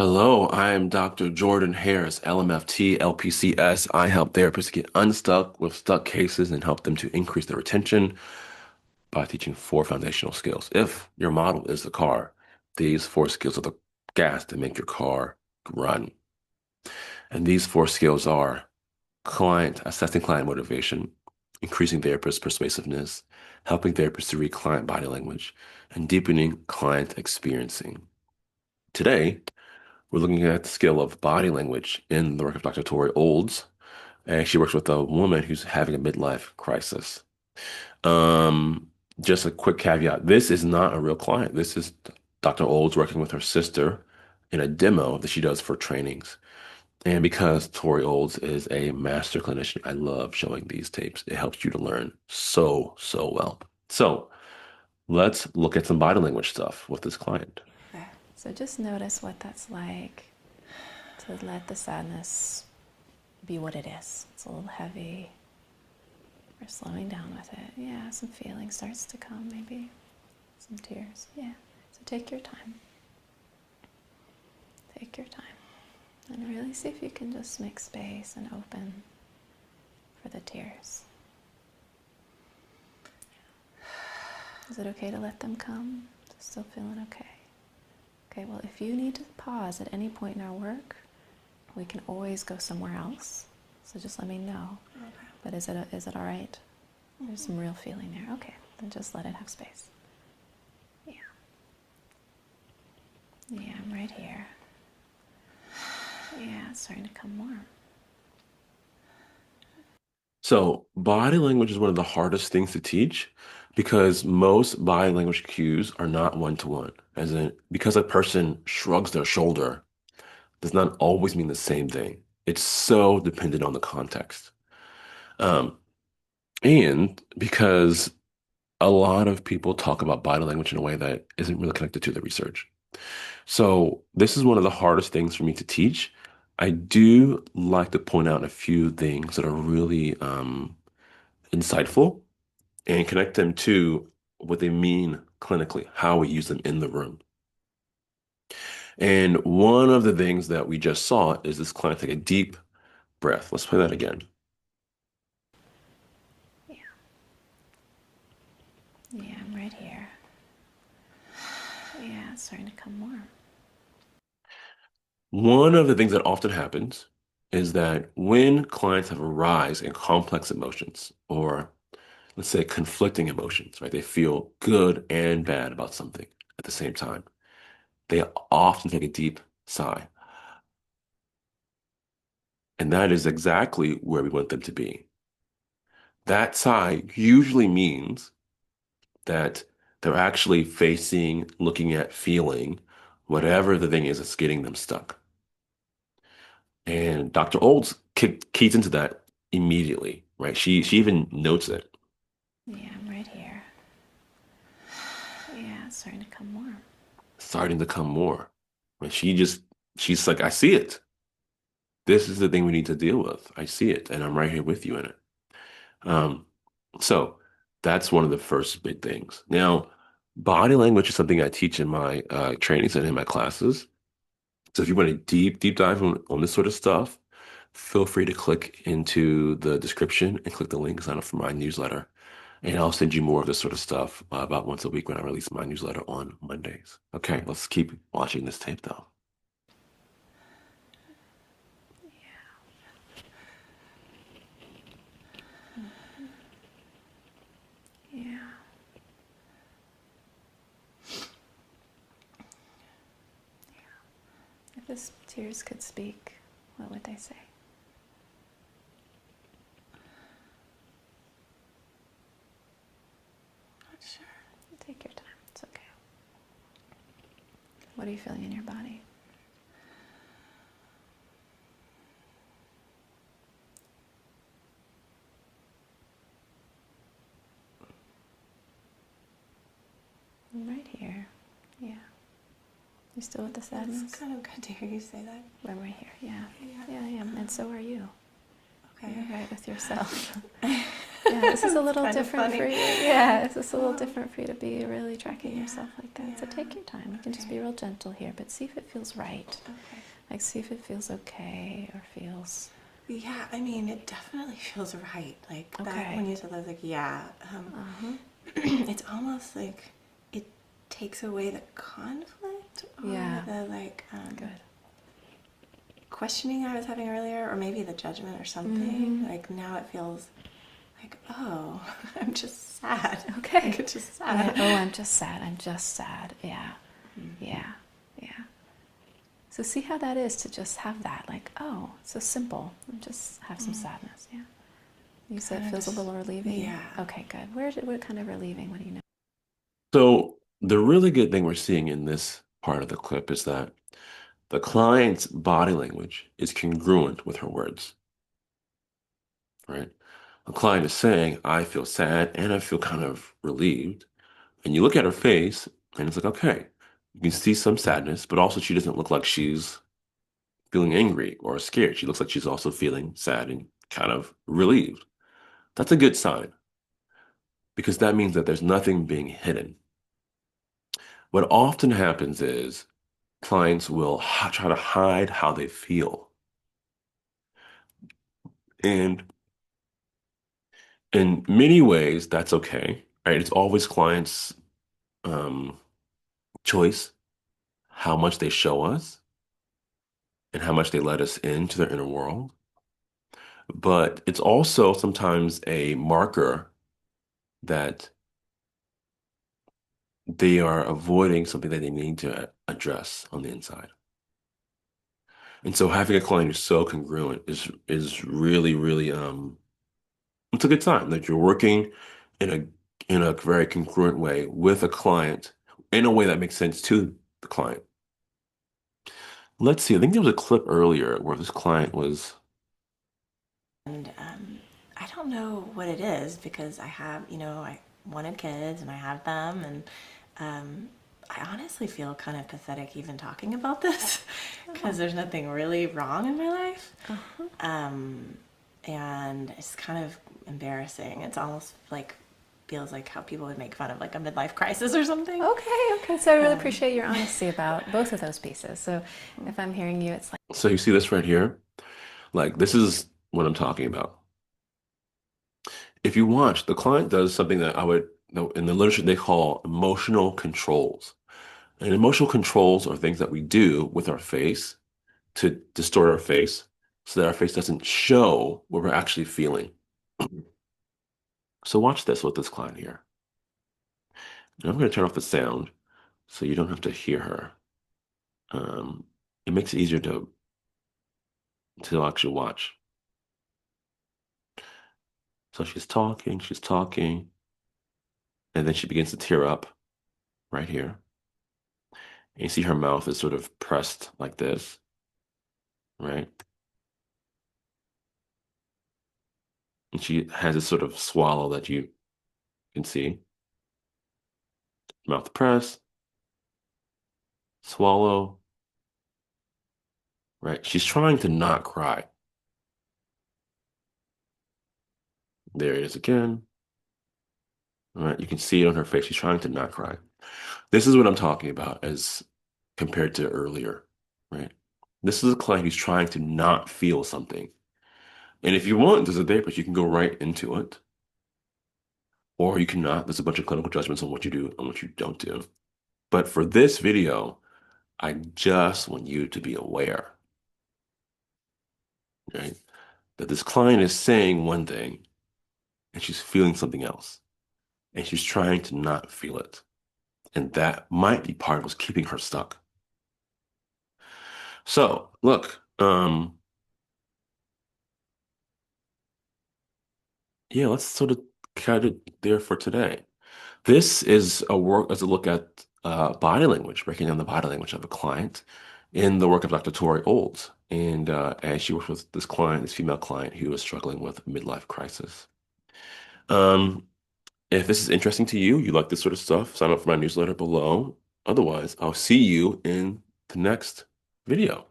Hello, I'm Dr. Jordan Harris, LMFT, LPCS. I help therapists get unstuck with stuck cases and help them to increase their retention by teaching four foundational skills. If your model is the car, these four skills are the gas that make your car run. And these four skills are assessing client motivation, increasing therapist persuasiveness, helping therapists to read client body language, and deepening client experiencing. Today, we're looking at the skill of body language in the work of Dr. Tori Olds, and she works with a woman who's having a midlife crisis. Um, just a quick caveat: this is not a real client. This is Dr. Olds working with her sister in a demo that she does for trainings. And because Tori Olds is a master clinician, I love showing these tapes. It helps you to learn so well. So let's look at some body language stuff with this client. Okay. So just notice what that's like to let the sadness be what it is. It's a little heavy. We're slowing down with it. Yeah, some feeling starts to come, maybe some tears. Yeah. So take your time. Take your time. And really see if you can just make space and open for the tears. Is it okay to let them come? Still feeling okay? Okay, well, if you need to pause at any point in our work, we can always go somewhere else. So just let me know. Okay. But is it all right? There's some real feeling there. Okay, then just let it have space. Yeah. Yeah, I'm right here. Yeah, it's starting to come warm. So, body language is one of the hardest things to teach because most body language cues are not one-to-one. As in, because a person shrugs their shoulder does not always mean the same thing. It's so dependent on the context. Um, and because a lot of people talk about body language in a way that isn't really connected to the research. So, this is one of the hardest things for me to teach. I do like to point out a few things that are really insightful and connect them to what they mean clinically, how we use them in the room. And one of the things that we just saw is this client take a deep breath. Let's play that again. Yeah. Yeah, I'm right here. Yeah, it's starting to come warm. One of the things that often happens is that when clients have a rise in complex emotions, or let's say conflicting emotions, right? They feel good and bad about something at the same time. They often take a deep sigh. And that is exactly where we want them to be. That sigh usually means that they're actually facing, looking at, feeling whatever the thing is that's getting them stuck. And Dr. Olds keys into that immediately, right? She even notes it, Yeah, I'm right here. Yeah, it's starting to come warm. starting to come more. And she's like, I see it. This is the thing we need to deal with. I see it, and I'm right here with you in it. Um, so that's one of the first big things. Now, body language is something I teach in my trainings and in my classes. So if you want a deep dive on this sort of stuff, feel free to click into the description and click the link, sign up for my newsletter. And I'll send you more of this sort of stuff about once a week when I release my newsletter on Mondays. Okay, let's keep watching this tape though. Yeah. If the tears could speak, what would they say? Not sure. Take your time. It's okay. What are you feeling in your body? I'm right here. Yeah. You still with the sadness? It's kind of good to hear you say that. I'm right here. Yeah. Yeah, I am. And so are you. Okay. You're right with yourself. Yeah, this is a It's little kind of different for funny. you. Yeah, this is a little Um, different for you to be really tracking yeah, yourself like that. So yeah. take your time. You can just Okay, be real gentle here, but see if it feels right. okay. Like, see if it feels okay or feels Yeah, I mean, it definitely feels right. Like that okay. when you said that, I was like, yeah. Uh-huh. It's almost like it takes away the conflict or Yeah, the like good. questioning I was having earlier, or maybe the judgment or something. Mm-hmm. Like now it feels like, oh, I'm just sad. Like Okay. it's just Yeah. sad. Oh, I'm just sad. I'm just sad. Yeah. Yeah. Yeah. So see how that is to just have that. Like, oh, so simple. And just have some sadness. Yeah. You said Kind it of feels a just, little relieving. yeah. Okay, good. What kind of relieving? What do you know? So the really good thing we're seeing in this part of the clip is that the client's body language is congruent with her words, right? The client is saying, I feel sad and I feel kind of relieved. And you look at her face and it's like, okay, you can see some sadness, but also she doesn't look like she's feeling angry or scared. She looks like she's also feeling sad and kind of relieved. That's a good sign because that means that there's nothing being hidden. What often happens is clients will try to hide how they feel. And in many ways, that's okay, right? It's always clients' um, choice how much they show us and how much they let us into their inner world. But it's also sometimes a marker that they are avoiding something that they need to address on the inside. And so having a client who's so congruent is really, really it's a good sign that you're working in a very congruent way with a client in a way that makes sense to the client. Let's see, I think there was a clip earlier where this client was And I don't know what it is because I have, I wanted kids and I have them. And I honestly feel kind of pathetic even talking about this because there's nothing really wrong in my life. Uh-huh. And it's kind of embarrassing. It's almost like feels like how people would make fun of like a midlife crisis or something. Okay, okay. So I really appreciate your honesty about both of those pieces. So if I'm hearing you, it's like, so you see this right here? Like this is what I'm talking about. If you watch, the client does something that I would in the literature they call emotional controls. And emotional controls are things that we do with our face to distort our face so that our face doesn't show what we're actually feeling. So watch this with this client here. And I'm going to turn off the sound so you don't have to hear her. Um, it makes it easier to actually watch. So she's talking, and then she begins to tear up right here. And you see her mouth is sort of pressed like this, right? And she has this sort of swallow that you can see. Mouth pressed, swallow, right? She's trying to not cry. There it is again. All right, you can see it on her face. She's trying to not cry. This is what I'm talking about as compared to earlier, right? This is a client who's trying to not feel something. And if you want, there's a therapist, you can go right into it. Or you cannot. There's a bunch of clinical judgments on what you do and what you don't do. But for this video, I just want you to be aware, right? That this client is saying one thing and she's feeling something else. And she's trying to not feel it. And that might be part of what's keeping her stuck. So look, yeah, let's sort of cut it there for today. This is a work as a look at body language, breaking down the body language of a client in the work of Dr. Tori Olds. And as she works with this client, this female client who is struggling with midlife crisis. Um, if this is interesting to you, you like this sort of stuff, sign up for my newsletter below. Otherwise, I'll see you in the next video.